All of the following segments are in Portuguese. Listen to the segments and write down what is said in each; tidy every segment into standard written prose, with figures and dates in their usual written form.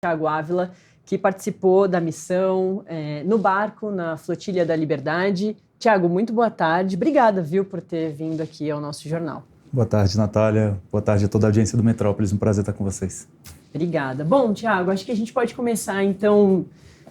Thiago Ávila, que participou da missão no barco, na Flotilha da Liberdade. Thiago, muito boa tarde. Obrigada, viu, por ter vindo aqui ao nosso jornal. Boa tarde, Natália. Boa tarde a toda a audiência do Metrópolis. Um prazer estar com vocês. Obrigada. Bom, Thiago, acho que a gente pode começar, então...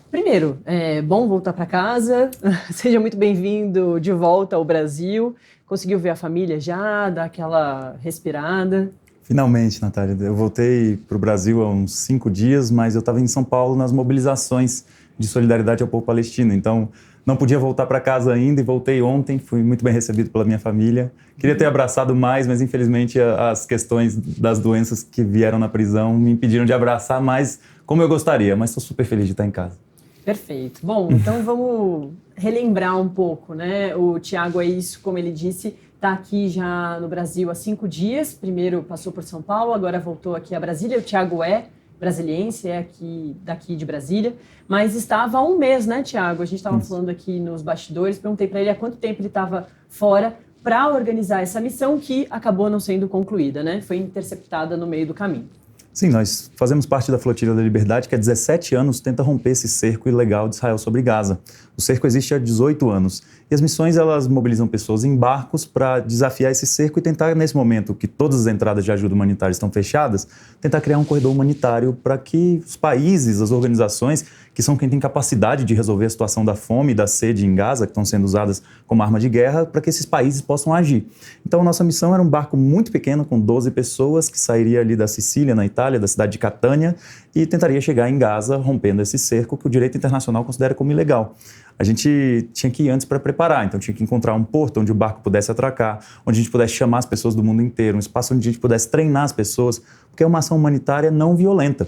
Primeiro, é bom voltar para casa. Seja muito bem-vindo de volta ao Brasil. Conseguiu ver a família já, dar aquela respirada? Finalmente, Natália. Eu voltei para o Brasil há uns 5 dias, mas eu estava em São Paulo nas mobilizações de solidariedade ao povo palestino. Então, não podia voltar para casa ainda e voltei ontem. Fui muito bem recebido pela minha família. Queria ter abraçado mais, mas infelizmente as questões das doenças que vieram na prisão me impediram de abraçar mais como eu gostaria. Mas estou super feliz de estar em casa. Perfeito. Bom, então vamos relembrar um pouco, né? O Thiago, é isso, como ele disse, está aqui já no Brasil há 5 dias. Primeiro passou por São Paulo, agora voltou aqui a Brasília. O Thiago é brasiliense, é daqui de Brasília, mas estava há 1 mês, né, Thiago? A gente estava falando aqui nos bastidores, perguntei para ele há quanto tempo ele estava fora para organizar essa missão que acabou não sendo concluída, né? Foi interceptada no meio do caminho. Sim, nós fazemos parte da Flotilha da Liberdade, que há 17 anos tenta romper esse cerco ilegal de Israel sobre Gaza. O cerco existe há 18 anos. E as missões, elas mobilizam pessoas em barcos para desafiar esse cerco e tentar, nesse momento que todas as entradas de ajuda humanitária estão fechadas, tentar criar um corredor humanitário para que os países, as organizações, que são quem tem capacidade de resolver a situação da fome e da sede em Gaza, que estão sendo usadas como arma de guerra, para que esses países possam agir. Então, a nossa missão era um barco muito pequeno, com 12 pessoas, que sairia ali da Sicília, na Itália, da cidade de Catânia, e tentaria chegar em Gaza, rompendo esse cerco que o direito internacional considera como ilegal. A gente tinha que ir antes para preparar, então tinha que encontrar um porto onde o barco pudesse atracar, onde a gente pudesse chamar as pessoas do mundo inteiro, um espaço onde a gente pudesse treinar as pessoas, porque é uma ação humanitária não violenta.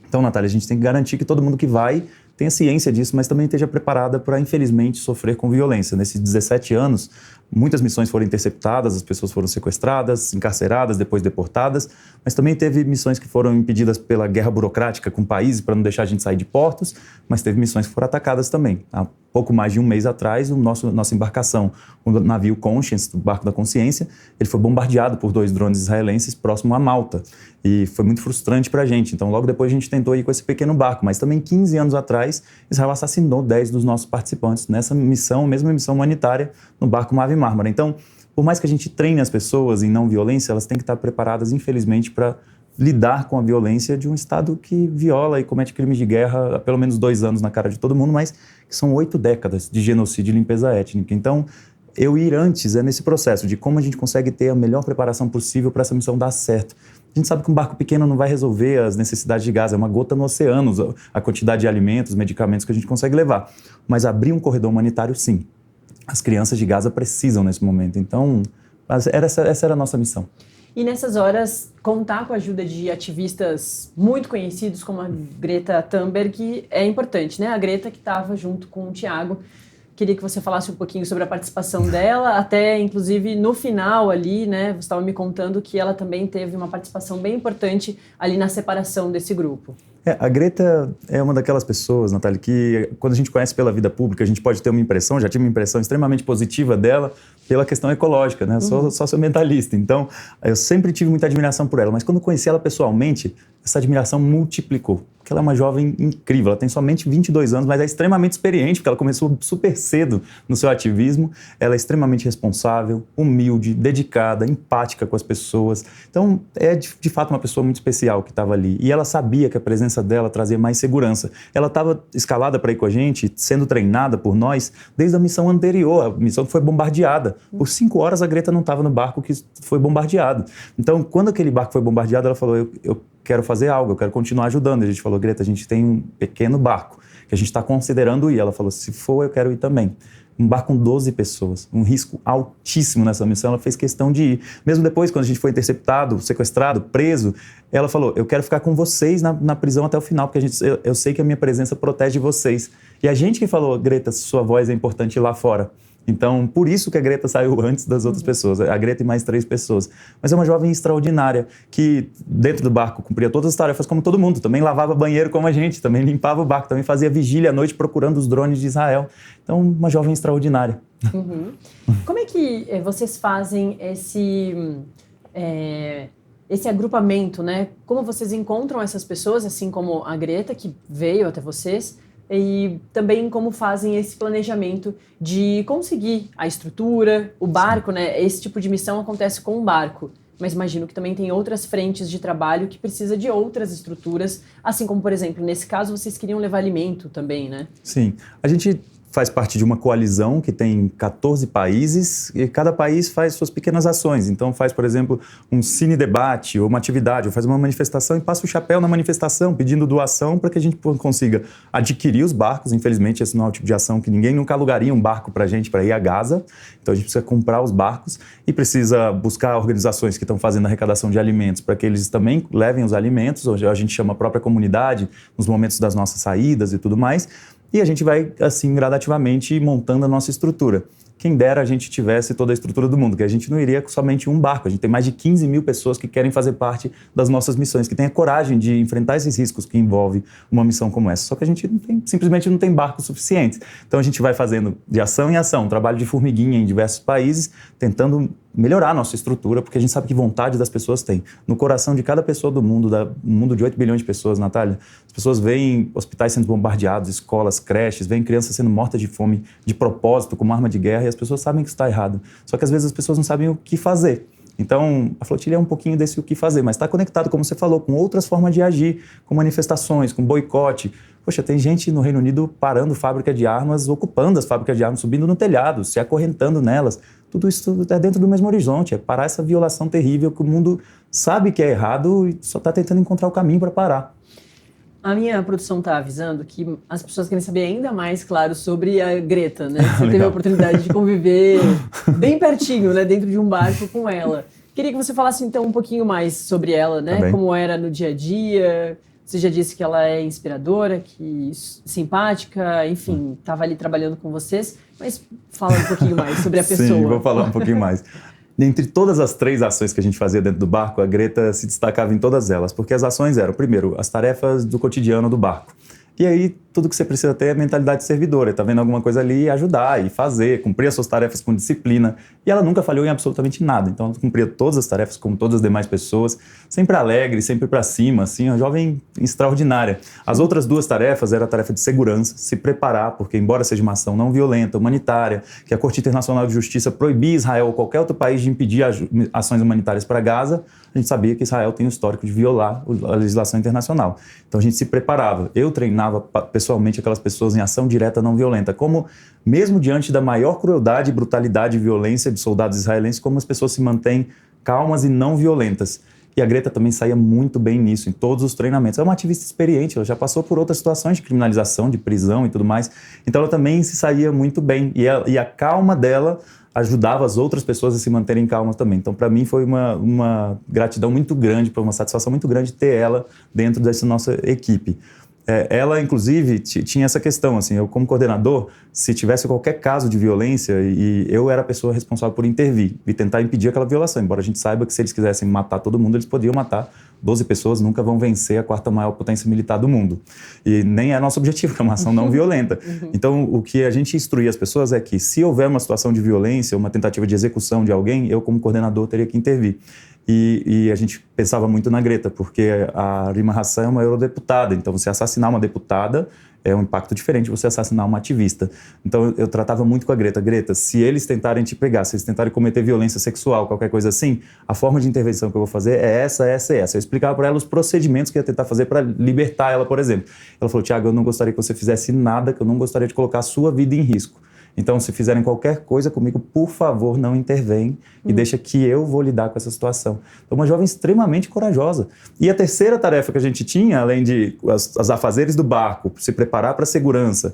Então, Natália, a gente tem que garantir que todo mundo que vai tenha ciência disso, mas também esteja preparada para, infelizmente, sofrer com violência. Nesses 17 anos, muitas missões foram interceptadas, as pessoas foram sequestradas, encarceradas, depois deportadas, mas também teve missões que foram impedidas pela guerra burocrática com países para não deixar a gente sair de portos, mas teve missões que foram atacadas também. Há pouco mais de 1 mês atrás, nossa embarcação, o navio Conscience, o barco da consciência, ele foi bombardeado por 2 drones israelenses próximo a Malta. E foi muito frustrante para a gente. Então, logo depois a gente tentou ir com esse pequeno barco, mas também 15 anos atrás, Israel assassinou 10 dos nossos participantes nessa missão, mesma missão humanitária, no barco Mavi Marmara. Então, por mais que a gente treine as pessoas em não violência, elas têm que estar preparadas, infelizmente, para lidar com a violência de um Estado que viola e comete crimes de guerra há pelo menos 2 anos na cara de todo mundo, mas que são 8 décadas de genocídio e limpeza étnica. Então, eu ir antes é nesse processo de como a gente consegue ter a melhor preparação possível para essa missão dar certo. A gente sabe que um barco pequeno não vai resolver as necessidades de Gaza, é uma gota no oceano, a quantidade de alimentos, medicamentos que a gente consegue levar. Mas abrir um corredor humanitário, sim. As crianças de Gaza precisam nesse momento. Então, essa era a nossa missão. E nessas horas, contar com a ajuda de ativistas muito conhecidos como a Greta Thunberg é importante, né? A Greta que estava junto com o Thiago. Queria que você falasse um pouquinho sobre a participação dela, até inclusive no final ali, né? Você estava me contando que ela também teve uma participação bem importante ali na separação desse grupo. A Greta é uma daquelas pessoas, Natália, que quando a gente conhece pela vida pública, a gente pode ter uma impressão, já tive uma impressão extremamente positiva dela pela questão ecológica, né? Sou socioambientalista, então eu sempre tive muita admiração por ela, mas quando conheci ela pessoalmente, essa admiração multiplicou, porque ela é uma jovem incrível, ela tem somente 22 anos, mas é extremamente experiente, porque ela começou super cedo no seu ativismo, ela é extremamente responsável, humilde, dedicada, empática com as pessoas, então é de fato uma pessoa muito especial que estava ali, e ela sabia que a presença dela trazia mais segurança. Ela estava escalada para ir com a gente, sendo treinada por nós, desde a missão anterior, a missão que foi bombardeada. Por 5 horas a Greta não estava no barco que foi bombardeado. Então, quando aquele barco foi bombardeado, ela falou, eu quero fazer algo, eu quero continuar ajudando. A gente falou, Greta, a gente tem um pequeno barco que a gente está considerando ir. Ela falou, se for, eu quero ir também. Um barco com 12 pessoas, um risco altíssimo nessa missão, ela fez questão de ir. Mesmo depois, quando a gente foi interceptado, sequestrado, preso, ela falou, eu quero ficar com vocês na prisão até o final, porque eu sei que a minha presença protege vocês. E a gente que falou, Greta, sua voz é importante lá fora. Então, por isso que a Greta saiu antes das outras pessoas, a Greta e mais 3 pessoas. Mas é uma jovem extraordinária, que dentro do barco cumpria todas as tarefas como todo mundo, também lavava banheiro como a gente, também limpava o barco, também fazia vigília à noite procurando os drones de Israel. Então, uma jovem extraordinária. Como é que vocês fazem esse esse agrupamento, né? Como vocês encontram essas pessoas, assim como a Greta, que veio até vocês, e também como fazem esse planejamento de conseguir a estrutura, o barco, né? Esse tipo de missão acontece com um barco, mas imagino que também tem outras frentes de trabalho que precisa de outras estruturas, assim como, por exemplo, nesse caso, vocês queriam levar alimento também, né? Sim. A gente faz parte de uma coalizão que tem 14 países e cada país faz suas pequenas ações. Então faz, por exemplo, um cine-debate ou uma atividade, ou faz uma manifestação e passa o chapéu na manifestação pedindo doação para que a gente consiga adquirir os barcos. Infelizmente, esse não é o tipo de ação que ninguém nunca alugaria um barco para a gente para ir a Gaza. Então a gente precisa comprar os barcos e precisa buscar organizações que estão fazendo arrecadação de alimentos para que eles também levem os alimentos. Hoje a gente chama a própria comunidade nos momentos das nossas saídas e tudo mais. E a gente vai, assim, gradativamente montando a nossa estrutura. Quem dera a gente tivesse toda a estrutura do mundo, que a gente não iria com somente um barco. A gente tem mais de 15 mil pessoas que querem fazer parte das nossas missões, que têm a coragem de enfrentar esses riscos que envolve uma missão como essa. Só que a gente simplesmente não tem barcos suficientes. Então a gente vai fazendo de ação em ação, um trabalho de formiguinha em diversos países, tentando melhorar a nossa estrutura, porque a gente sabe que vontade das pessoas tem. No coração de cada pessoa do mundo, um mundo de 8 bilhões de pessoas, Natália, as pessoas veem hospitais sendo bombardeados, escolas, creches, veem crianças sendo mortas de fome de propósito, como arma de guerra, e as pessoas sabem que isso está errado. Só que às vezes as pessoas não sabem o que fazer. Então, a flotilha é um pouquinho desse o que fazer, mas está conectado, como você falou, com outras formas de agir, com manifestações, com boicote. Poxa, tem gente no Reino Unido parando fábrica de armas, ocupando as fábricas de armas, subindo no telhado, se acorrentando nelas. Tudo isso é dentro do mesmo horizonte, é parar essa violação terrível que o mundo sabe que é errado e só está tentando encontrar o caminho para parar. A minha produção está avisando que as pessoas querem saber ainda mais, claro, sobre a Greta, né? Você teve a oportunidade de conviver bem pertinho, né? Dentro de um barco com ela. Queria que você falasse, então, um pouquinho mais sobre ela, né? Tá, como era no dia a dia. Você já disse que ela é inspiradora, que simpática, enfim, estava ali trabalhando com vocês. Mas fala um pouquinho mais sobre a pessoa. Sim, vou falar um pouquinho mais. Dentre todas as 3 ações que a gente fazia dentro do barco, a Greta se destacava em todas elas, porque as ações eram, primeiro, as tarefas do cotidiano do barco. E aí, tudo que você precisa ter é mentalidade servidora, tá vendo alguma coisa ali e ajudar, e fazer, cumprir as suas tarefas com disciplina. E ela nunca falhou em absolutamente nada, então ela cumpria todas as tarefas como todas as demais pessoas, sempre alegre, sempre para cima, assim, uma jovem extraordinária. As outras 2 tarefas eram a tarefa de segurança, se preparar, porque embora seja uma ação não violenta, humanitária, que a Corte Internacional de Justiça proibia Israel ou qualquer outro país de impedir ações humanitárias para Gaza, a gente sabia que Israel tem o histórico de violar a legislação internacional. Então a gente se preparava. Eu treinava pessoalmente aquelas pessoas em ação direta não violenta, como mesmo diante da maior crueldade, brutalidade e violência de soldados israelenses, como as pessoas se mantêm calmas e não violentas. E a Greta também saía muito bem nisso, em todos os treinamentos. É uma ativista experiente, ela já passou por outras situações de criminalização, de prisão e tudo mais. Então ela também se saía muito bem. E a calma dela ajudava as outras pessoas a se manterem calmas também. Então, para mim, foi uma gratidão muito grande, uma satisfação muito grande ter ela dentro dessa nossa equipe. Ela, inclusive, tinha essa questão, assim, eu como coordenador, se tivesse qualquer caso de violência, e eu era a pessoa responsável por intervir e tentar impedir aquela violação, embora a gente saiba que se eles quisessem matar todo mundo, eles poderiam matar 12 pessoas, nunca vão vencer a 4ª maior potência militar do mundo. E nem é nosso objetivo, que é uma ação não violenta. Então, o que a gente instruía as pessoas é que se houver uma situação de violência, uma tentativa de execução de alguém, eu como coordenador teria que intervir. E a gente pensava muito na Greta, porque a Rima Hassan é uma eurodeputada, então você assassinar uma deputada é um impacto diferente de você assassinar uma ativista. Então eu tratava muito com a Greta. Greta, se eles tentarem te pegar, se eles tentarem cometer violência sexual, qualquer coisa assim, a forma de intervenção que eu vou fazer é essa, essa e essa. Eu explicava para ela os procedimentos que eu ia tentar fazer para libertar ela, por exemplo. Ela falou, Thiago, eu não gostaria que você fizesse nada, que eu não gostaria de colocar a sua vida em risco. Então, se fizerem qualquer coisa comigo, por favor, não intervém e deixa que eu vou lidar com essa situação. Então, uma jovem extremamente corajosa. E a terceira tarefa que a gente tinha, além de as afazeres do barco, se preparar para a segurança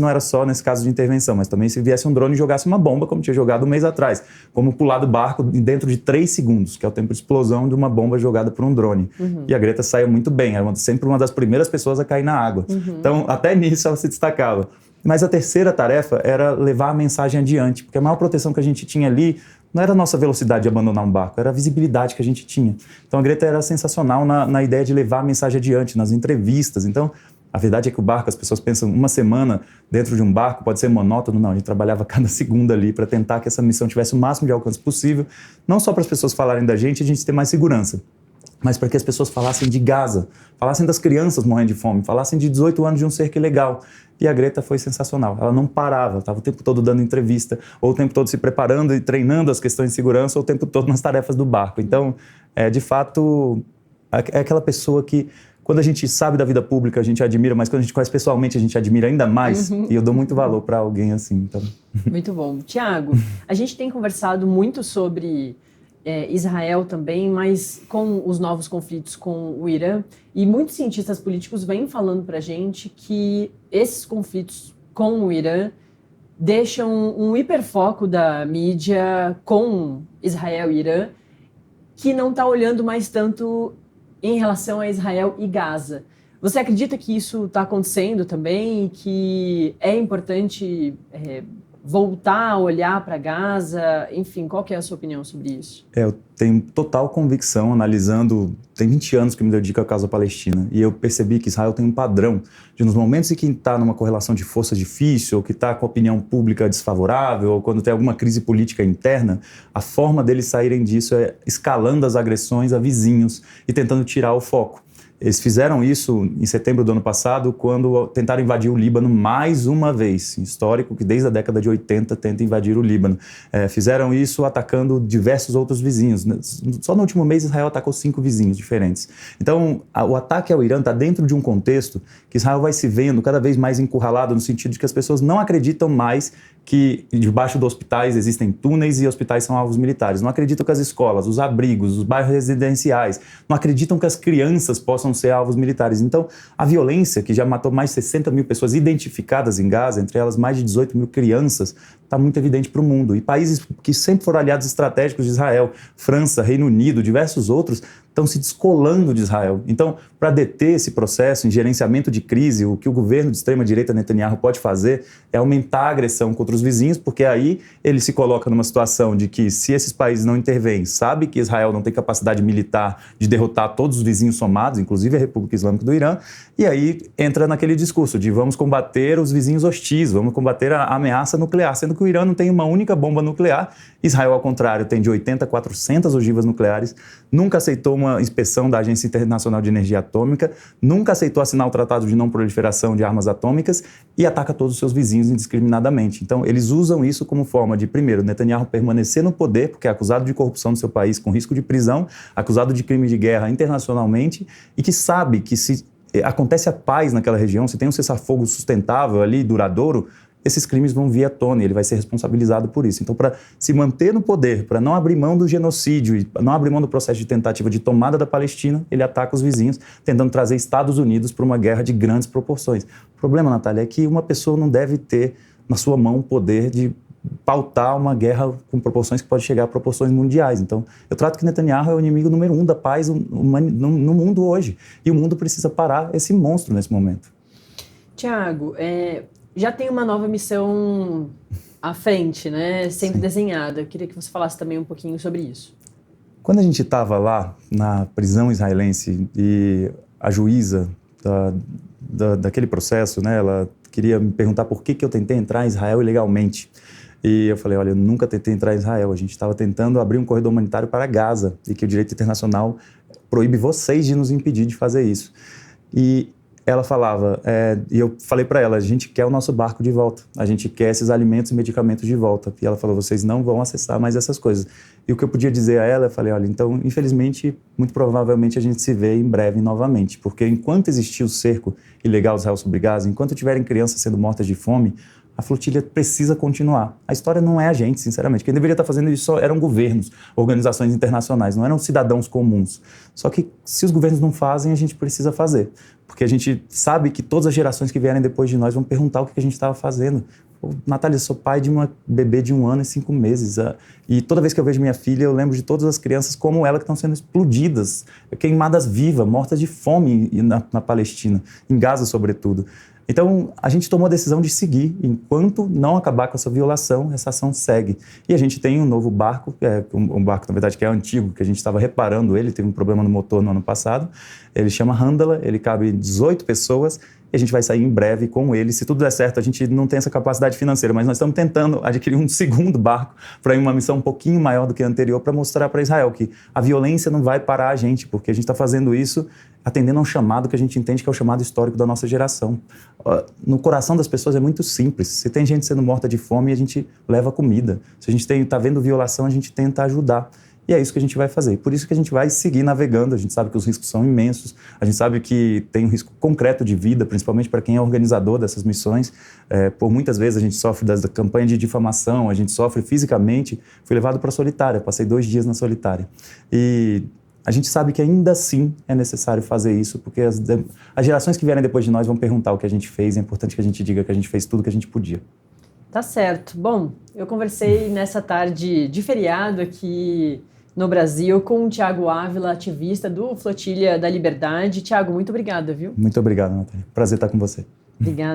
não era só nesse caso de intervenção, mas também se viesse um drone e jogasse uma bomba, como tinha jogado um mês atrás, como pular do barco dentro de 3 segundos, que é o tempo de explosão de uma bomba jogada por um drone. E a Greta saiu muito bem, era sempre uma das primeiras pessoas a cair na água. Então, até nisso ela se destacava. Mas a terceira tarefa era levar a mensagem adiante, porque a maior proteção que a gente tinha ali não era a nossa velocidade de abandonar um barco, era a visibilidade que a gente tinha. Então a Greta era sensacional na ideia de levar a mensagem adiante, nas entrevistas. Então a verdade é que o barco, as pessoas pensam, uma semana dentro de um barco pode ser monótono. Não, a gente trabalhava cada segundo ali para tentar que essa missão tivesse o máximo de alcance possível, não só para as pessoas falarem da gente e a gente ter mais segurança, mas para que as pessoas falassem de Gaza, falassem das crianças morrendo de fome, falassem de 18 anos de um cerco ilegal. E a Greta foi sensacional. Ela não parava, estava o tempo todo dando entrevista, ou o tempo todo se preparando e treinando as questões de segurança, ou o tempo todo nas tarefas do barco. Então, de fato, é aquela pessoa que, quando a gente sabe da vida pública, a gente admira, mas quando a gente conhece pessoalmente, a gente admira ainda mais. E eu dou muito valor para alguém assim. Então. Muito bom. Tiago, a gente tem conversado muito sobre Israel também, mas com os novos conflitos com o Irã, e muitos cientistas políticos vêm falando para a gente que esses conflitos com o Irã deixam um hiperfoco da mídia com Israel e Irã, que não está olhando mais tanto em relação a Israel e Gaza. Você acredita que isso está acontecendo também, que é importante voltar a olhar para Gaza? Enfim, qual que é a sua opinião sobre isso? Eu tenho total convicção, analisando, tem 20 anos que me dedico à causa palestina, e eu percebi que Israel tem um padrão de, nos momentos em que está numa correlação de força difícil, ou que está com a opinião pública desfavorável, ou quando tem alguma crise política interna, a forma deles saírem disso é escalando as agressões a vizinhos e tentando tirar o foco. Eles fizeram isso em setembro do ano passado, quando tentaram invadir o Líbano mais uma vez. Histórico que desde a década de 80 tenta invadir o Líbano. Fizeram isso atacando diversos outros vizinhos. Só no último mês Israel atacou 5 vizinhos diferentes. Então o ataque ao Irã está dentro de um contexto que Israel vai se vendo cada vez mais encurralado, no sentido de que as pessoas não acreditam mais que debaixo dos hospitais existem túneis e hospitais são alvos militares. Não acreditam que as escolas, os abrigos, os bairros residenciais, não acreditam que as crianças possam ser alvos militares. Então, a violência, que já matou mais de 60 mil pessoas identificadas em Gaza, entre elas mais de 18 mil crianças, está muito evidente para o mundo. E países que sempre foram aliados estratégicos de Israel, França, Reino Unido, diversos outros, estão se descolando de Israel. Então, para deter esse processo em gerenciamento de crise, o que o governo de extrema-direita Netanyahu pode fazer é aumentar a agressão contra os vizinhos, porque aí ele se coloca numa situação de que, se esses países não intervêm, sabe que Israel não tem capacidade militar de derrotar todos os vizinhos somados, inclusive a República Islâmica do Irã, e aí entra naquele discurso de vamos combater os vizinhos hostis, vamos combater a ameaça nuclear, sendo que o Irã não tem uma única bomba nuclear. Israel, ao contrário, tem de 80 a 400 ogivas nucleares, nunca aceitou uma inspeção da Agência Internacional de Energia Atômica, nunca aceitou assinar o Tratado de Não Proliferação de Armas Atômicas e ataca todos os seus vizinhos indiscriminadamente. Então, eles usam isso como forma de, primeiro, Netanyahu permanecer no poder, porque é acusado de corrupção no seu país, com risco de prisão, acusado de crime de guerra internacionalmente, e que sabe que, se acontece a paz naquela região, se tem um cessar-fogo sustentável ali, duradouro, esses crimes vão vir à tona e ele vai ser responsabilizado por isso. Então, para se manter no poder, para não abrir mão do genocídio, não abrir mão do processo de tentativa de tomada da Palestina, ele ataca os vizinhos, tentando trazer Estados Unidos para uma guerra de grandes proporções. O problema, Natália, é que uma pessoa não deve ter na sua mão o poder de pautar uma guerra com proporções que pode chegar a proporções mundiais. Então, eu trato que Netanyahu é o inimigo número 1 da paz no mundo hoje. E o mundo precisa parar esse monstro nesse momento. Tiago, já tem uma nova missão à frente, né? Sendo desenhada. Eu queria que você falasse também um pouquinho sobre isso. Quando a gente estava lá na prisão israelense e a juíza daquele processo, né, ela queria me perguntar por que eu tentei entrar em Israel ilegalmente. E eu falei, olha, eu nunca tentei entrar em Israel. A gente estava tentando abrir um corredor humanitário para Gaza e que o direito internacional proíbe vocês de nos impedir de fazer isso. E ela falava, e eu falei para ela, a gente quer o nosso barco de volta, a gente quer esses alimentos e medicamentos de volta. E ela falou, vocês não vão acessar mais essas coisas. E o que eu podia dizer a ela, eu falei, olha, então, infelizmente, muito provavelmente a gente se vê em breve novamente, porque enquanto existir o cerco ilegal de Israel sobre Gaza, enquanto tiverem crianças sendo mortas de fome, a flotilha precisa continuar. A história não é a gente, sinceramente. Quem deveria estar fazendo isso só eram governos, organizações internacionais, não eram cidadãos comuns. Só que, se os governos não fazem, a gente precisa fazer. Porque a gente sabe que todas as gerações que vierem depois de nós vão perguntar o que a gente estava fazendo. Natália, sou pai de uma bebê de 1 ano e 5 meses. E toda vez que eu vejo minha filha, eu lembro de todas as crianças como ela que estão sendo explodidas, queimadas vivas, mortas de fome na Palestina, em Gaza sobretudo. Então, a gente tomou a decisão de seguir. Enquanto não acabar com essa violação, essa ação segue. E a gente tem um novo barco, um barco, na verdade, que é antigo, que a gente estava reparando ele, teve um problema no motor no ano passado. Ele chama Handala, ele cabe 18 pessoas. e a gente vai sair em breve com ele. Se tudo der certo, a gente não tem essa capacidade financeira, mas nós estamos tentando adquirir um segundo barco para ir uma missão um pouquinho maior do que a anterior, para mostrar para Israel que a violência não vai parar a gente, porque a gente está fazendo isso atendendo a um chamado que a gente entende que é o chamado histórico da nossa geração. No coração das pessoas é muito simples. Se tem gente sendo morta de fome, a gente leva comida. Se a gente está vendo violação, a gente tenta ajudar. E é isso que a gente vai fazer. Por isso que a gente vai seguir navegando. A gente sabe que os riscos são imensos. A gente sabe que tem um risco concreto de vida, principalmente para quem é organizador dessas missões. Por muitas vezes a gente sofre da campanha de difamação, a gente sofre fisicamente. Fui levado para a solitária, passei 2 dias na solitária. E a gente sabe que ainda assim é necessário fazer isso, porque as gerações que vierem depois de nós vão perguntar o que a gente fez. É importante que a gente diga que a gente fez tudo o que a gente podia. Tá certo. Bom, eu conversei nessa tarde de feriado aqui no Brasil com o Thiago Ávila, ativista do Flotilha da Liberdade. Thiago, muito obrigada, viu? Muito obrigado, Natália. Prazer estar com você. Obrigada.